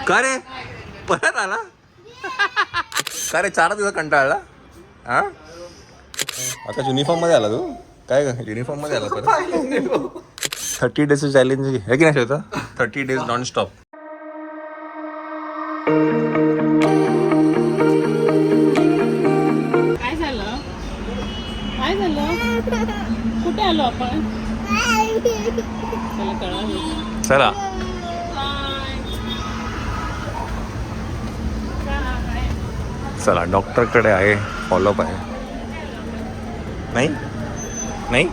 का रे परत आला का रे 4 दिवस कंटाळला हा आता युनिफॉर्म मध्ये आला तू काय ग युनिफॉर्म मध्ये आला परत 30 डेज चॅलेंज आहे की नाही श्वेता 30 डेज नॉन स्टॉप काय झालं काय झालं कुठे आलो आपण चला कळलं चला चला डॉक्टरकडे आहे फॉलोअप आहे नाही नाही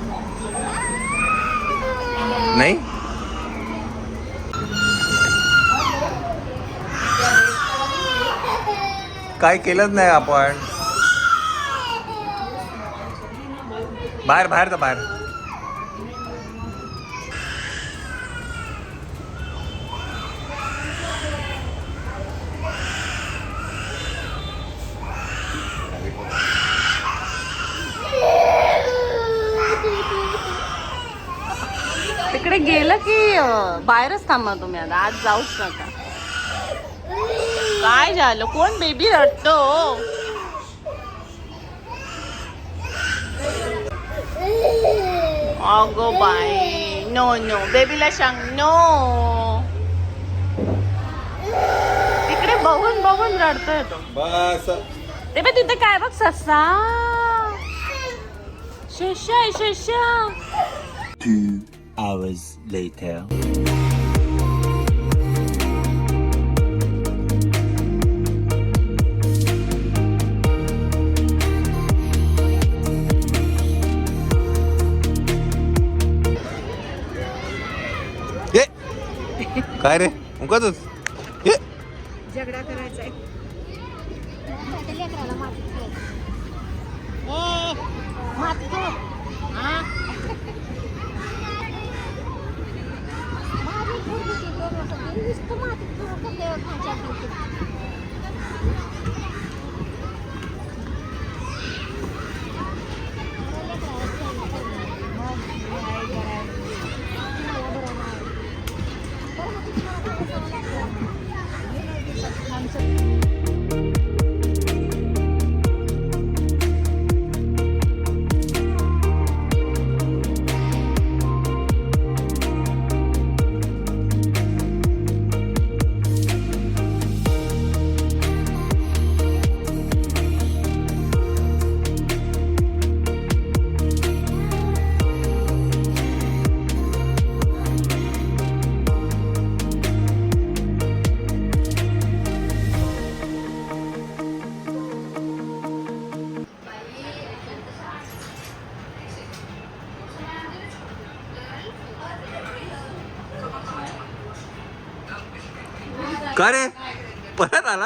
नाही काय केलंच नाही आपण बाहेर बाहेर तर बाहेर तिकडे गेलं की बाहेरच थांबा तुम्ही आता आज जाऊच नका काय झालं कोण बेबी रडतो अगो बाई नो नो बेबीला सांग नो तिकडे बघून बघून रडतोय तो बस ते बघ तिथे काय बघ ससा शशा आहे शशा 2 hours later. ये काय रे उगाचच ये झगडा करायचा आहे का रे परत आला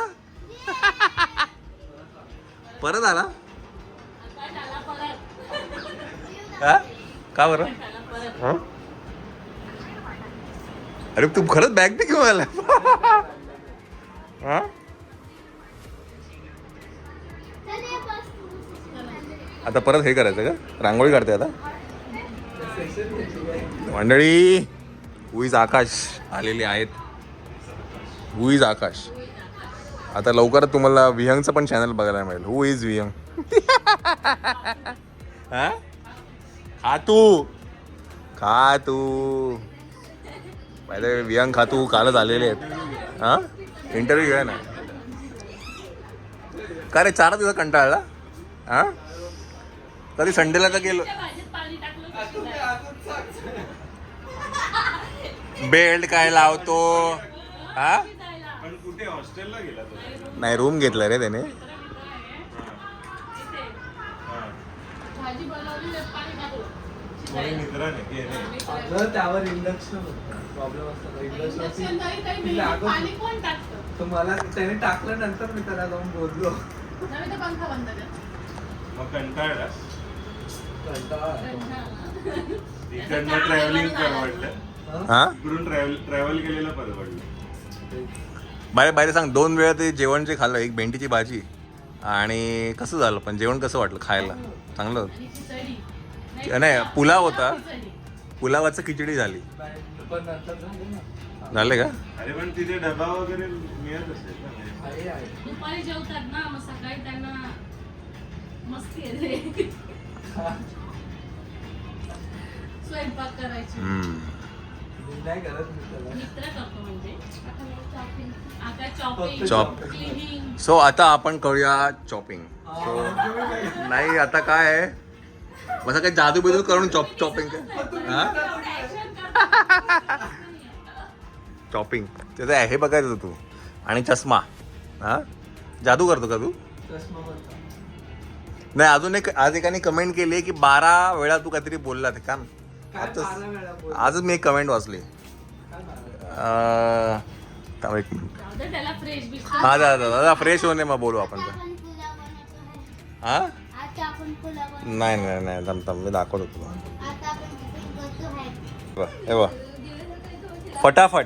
परत आला हा का बरं हा? अरे तू खरंच बॅग बी घेऊन आला हा आता परत हे करायचं का रांगोळी काढते आता मंडळी हुईज आकाश आलेले आहेत हुईज आकाश आता लवकरच तुम्हाला विहंगचं पण चॅनल बघायला मिळेल हु इज विहंग हा खातू पहिले विहंग खातू कालच आलेले आहेत हा इंटरव्ह्यू आहे ना का रे 4 दिवस कंटाळला हा कधी संडेला तर गेलो बेल्ट काय लावतो हा कुठे हॉस्टेलला गेला नाही रूम घेतला रे त्याने त्यावर इंडक्शन प्रॉब्लेम असतो इंडक्शन मला त्याने टाकलं नंतर मी त्याला जाऊन बोललो मग कंटाळला इकडनं ट्रॅव्हलिंग परवडलं हा इकडून ट्रॅव्हल केलेलं परवडलं बाहेर बाहेर सांग 2 वेळा ते जेवण जे खाल्लं एक भेंडीची भाजी आणि कसं झालं पण जेवण कसं वाटलं खायला चांगलं होतं नाही पुलाव होता पुलावाचं खिचडी झाली पण नंतर झाली ना झाले का? अरे पण तिथे डबा वगैरे मिळत असेल ना. आहे. दुपारी जेवतात ना, मग सकाळी त्यांना मस्ती येते स्वयंपाक करायची. मी नाही करत मी त्याला. मित्र करतो म्हणजे आता चॉपिंग चॉप. क्लिनिंग. सो आता आपण करूया चॉपिंग. नाही आता काय आहे, असं काही जादू बिदू करून चॉपिंग चॉपिंग त्याचं हे बघायचं तू. आणि चष्मा. हा जादू करतो का तू? चष्मा बनतो. नाही अजून एक आज एकाने कमेंट केली आहे की 12 वेळा तू काहीतरी बोलला ते काम. काय 12 वेळा बोल. आजच मी एक कमेंट वाचली. काय 12? थांब एक मिनिट. जाऊ दे, त्याला फ्रेश बिश. हा दादा फ्रेश होणे मग बोलू आपण तर. हा नाही नाही नाही थांब मी दाखवतो तुला. हे बघ फटाफट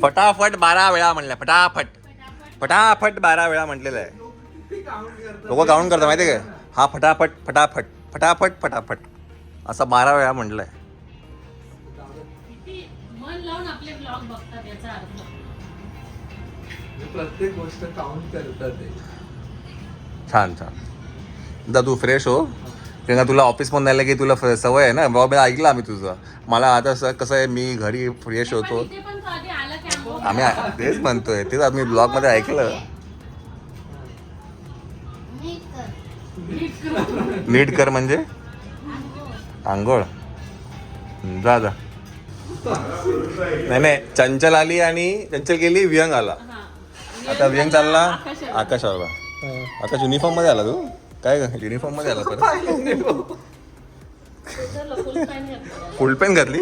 फटाफट 12 वेळा म्हणलं. फटाफट फटाफट 12 वेळा म्हटलेलं आहे. किती काउंट करतात? लोक काउंट करतात माहिती आहे का? हा फटाफट फटाफट फटाफट फटाफट असं 12 वेळा म्हटलंय. किती मन लावून आपले ब्लॉग बघतात याचा अर्थ. प्रत्येक गोष्ट काउंट करतात ते. छान छान. आता तू फ्रेश हो. कारण तुला ऑफिस पण जायला की तुला सवय आहे ना. बाबा मी ऐकलं आम्ही तुझं. मला आता कसं आहे मी घरी फ्रेश होतो. इथे पण तू आधी आला की आंघोळ आम्ही तेच म्हणतोय तेच आम्ही ब्लॉग मध्ये ऐकलं. नीट कर म्हणजे आंघोळ. जा जा. नाही नाही चंचल आली आणि चंचल गेली विहंग आला. आता विहंग चालला आकाश आला. आकाश युनिफॉर्म मध्ये आला तू काय युनिफॉर्म मध्ये आला परत. फुल पॅन्ट घातली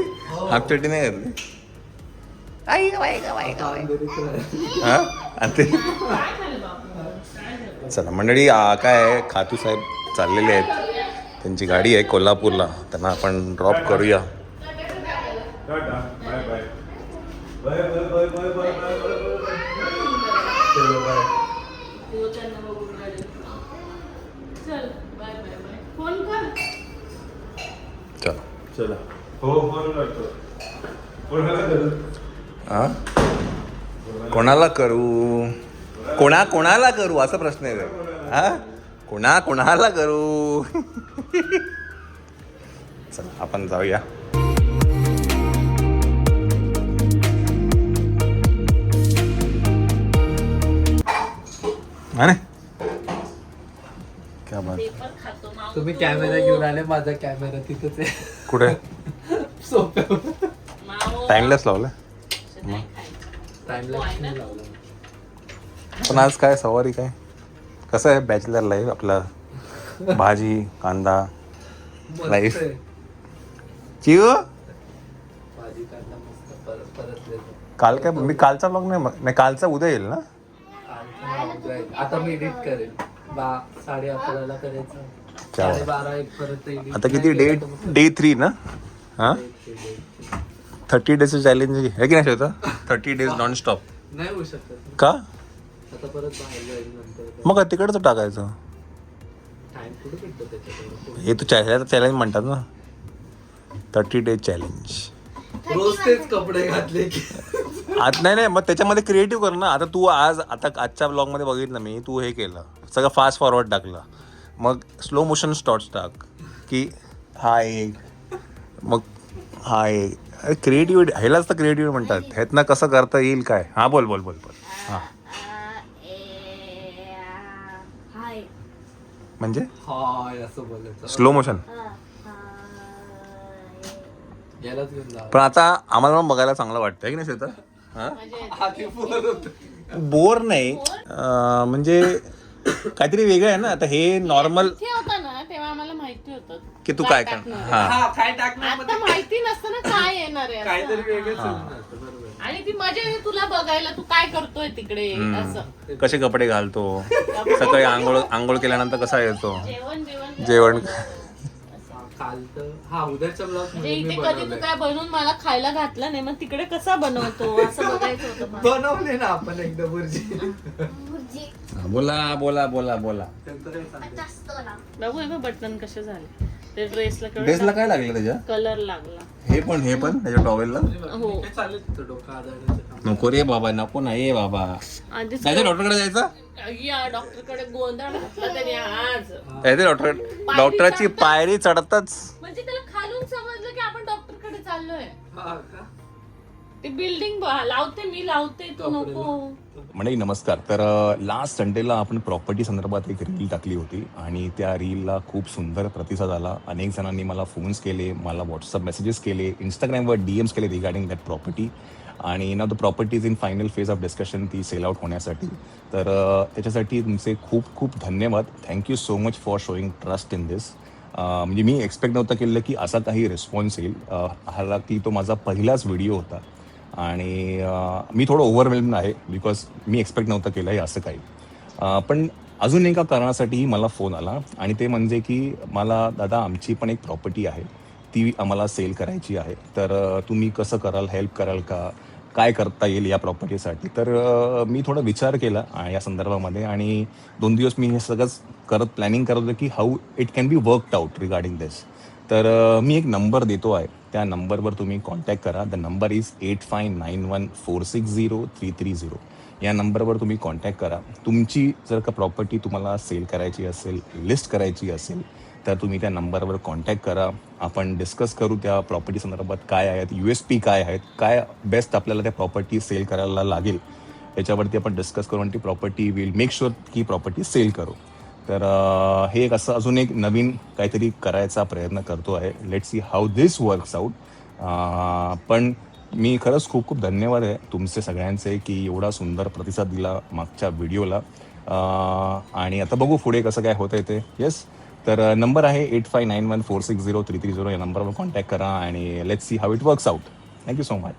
हाफ चड्डी नाही घातली. हा आणि ते चला मंडळी काय खातू साहेब चाललेले आहेत. त्यांची गाडी आहे कोल्हापूरला. त्यांना आपण ड्रॉप करूया. Tata bye bye bye bye bye bye bye bye चलो बाय. चल बाय बाय बाय. फोन कर. चला चला हो फोन करतो. कोणाला करू? हा कोणाला करू कोणाला करू असा प्रश्न आहे. हा कोणाला करू. चला आपण जाऊया. अरे क्या बात. पेपर खातो माऊ. तुम्ही कॅमेरा घेऊन आले. माझा कॅमेरा तिथंच आहे कुठे सोप्यावर. माऊ टाइमलेस लावलं. नाही खायचं. टाइमलॅप्स नाही लावला. पण आज काय सवारी काय कसं आहे बॅचलर लाईफ आपला. भाजी कांदा मस्त लाईफ. आहे. चिव भाजी कांदा मस्त परत देतो. काल काय मी कालचा ब्लॉग नाही कालचा उद्या येईल ना. आता मी एडिट करेल. 11:30 करायचं. 12:30 1 पर्यंत edit आता किती नाही केलं तर मग डे 3 ना. हा 30 डेजचं चॅलेंज आहे की नाही श्वेता. 30 डेज नॉन स्टॉप नाही होऊ शकत. का आता परत बाहेर जाईल नंतर. मग तिकडचं टाकायचं. टाइम कुठे भेटतो त्याच्याकडे. हे तू चॅलेंज म्हणतात ना 30 डेज चॅलेंज. रोज तेच कपडे घातले की आता नाही मग त्याच्यामध्ये क्रिएटिव्ह कर ना. आता तू आजच्या ब्लॉगमध्ये बघितलं मी तू हे केलं सगळं फास्ट फॉरवर्ड टाकलं. मग स्लो मोशन शॉट्स टाक की हा एक मग हा एक क्रिएटिव्हिटी ह्यालाच तर क्रिएटिव्हिटी म्हणतात. ह्यातनं कसं करता येईल काय. हा बोल बोल बोल बोल. हा म्हणजे हाय असं बोलायचं. Slow motion. यालाच घेऊन जा. पण आता आम्हाला पण बघायला चांगलं वाटतं की नाही श्वेता. हा आधी बोलत होते. बोर नाही म्हणजे काहीतरी वेगळं आहे ना. आता हे नॉर्मल ते होतं ना तेव्हा आम्हाला माहिती होतं की तू काय करणार. हा हा काय टाकणार आता माहिती नसतं ना काय येणार आहे असं. काहीतरी वेगळंच होऊन जातं. बरोबर. आणि ती मजा येते तुला बघायला तू काय करतोय तिकडे असं. कसे कपडे घालतो सकाळी आंघोळ केल्यानंतर कसा येतो जेवण जेवण. काल तर हा उद्याचा ब्लॉग म्हणजे इथे कधी तू काय बनवून मला खायला घातलं नाही मग तिकडे कसा बनवतो असं बघायचं होतं मला. बनवले ना आपण एकदा बुर्जी. बोला बोला बोला बोला. त्यांचं काय सांगते. बघू हे बटन कसे झाले ते ड्रेसला ड्रेसला काय लागलं त्याच्या कलर लागला. हे पण त्याच्या टॉवेलला हो ते चालेल तिथं डोकं आदळण्याचं. नको रे बाबा, नको ना ये बाबा. आधीच जायचं डॉक्टरकडे जायचं. या डॉक्टरकडे गोंधळ घातला त्याने आज. जायचं डॉक्टरची पायरी चढतच. म्हणजे त्याला खालून समजलं की आपण डॉक्टरकडे चाललोय. हा का? ते बिल्डिंग मी लावते तू नको. म्हणजे नमस्कार. तर लास्ट संडेला आपण प्रॉपर्टी संदर्भात एक रील टाकली होती आणि त्या रीलला खूप सुंदर प्रतिसाद आला. अनेक जणांनी मला फोन्स केले, मला व्हॉट्सअप मेसेजेस केले, इंस्टाग्रामवर DMs केले रिगार्डिंग दॅट प्रॉपर्टी. आणि नाव the property is in final phase of discussion ती सेल आउट होण्यासाठी. तर त्याच्यासाठी तुमचे खूप खूप धन्यवाद. Thank you so much for showing trust in this. म्हणजे मी एक्सपेक्ट नव्हतं केलं की असा काही रिस्पॉन्स येईल. हालाकी तो माझा पहिलाच व्हिडिओ होता आणि मी थोडं ओव्हरवेल्म आहे बिकॉज मी एक्सपेक्ट नव्हतं केलं आहे असं काही. पण अजून एका कारणासाठीही मला फोन आला आणि ते म्हणजे की मला दादा आमची पण एक प्रॉपर्टी आहे, ती आम्हाला सेल करायची आहे. तर तुम्ही कसं कराल, हेल्प कराल का, काय करता येईल या प्रॉपर्टीसाठी. तर मी थोडा विचार केला या संदर्भामध्ये आणि 2 दिवस मी हे सगळंच प्लॅनिंग करत होतो की how it can be worked out regarding this. तर मी एक नंबर देतो आहे, त्या नंबरवर तुम्ही कॉन्टॅक्ट करा. The number is 8591460330. या नंबरवर तुम्ही कॉन्टॅक्ट करा. तुमची जर का प्रॉपर्टी तुम्हाला सेल करायची असेल, लिस्ट करायची असेल तर तुम्ही त्या नंबरवर कॉन्टॅक्ट करा. आपण डिस्कस करू त्या प्रॉपर्टी संदर्भात काय आहेत, USP काय आहेत, काय बेस्ट आपल्याला त्या प्रॉपर्टी सेल करायला लागेल याच्यावरती आपण डिस्कस करू आणि ती प्रॉपर्टी विल मेक शुअर की प्रॉपर्टी सेल करू. तर हे एक असं अजून एक नवीन काहीतरी करायचा प्रयत्न करतो आहे. Let see how this works out. पण मी खरंच खूप खूप धन्यवाद आहे तुमचे सगळ्यांचे की एवढा सुंदर प्रतिसाद दिला मागच्या व्हिडिओला. आणि आता बघू पुढे कसं काय होतं आहे ते. येस, तर नंबर आहे 8591460330. या नंबरवर कॉन्टॅक्ट करा आणि let's see how it works out. Thank you so much.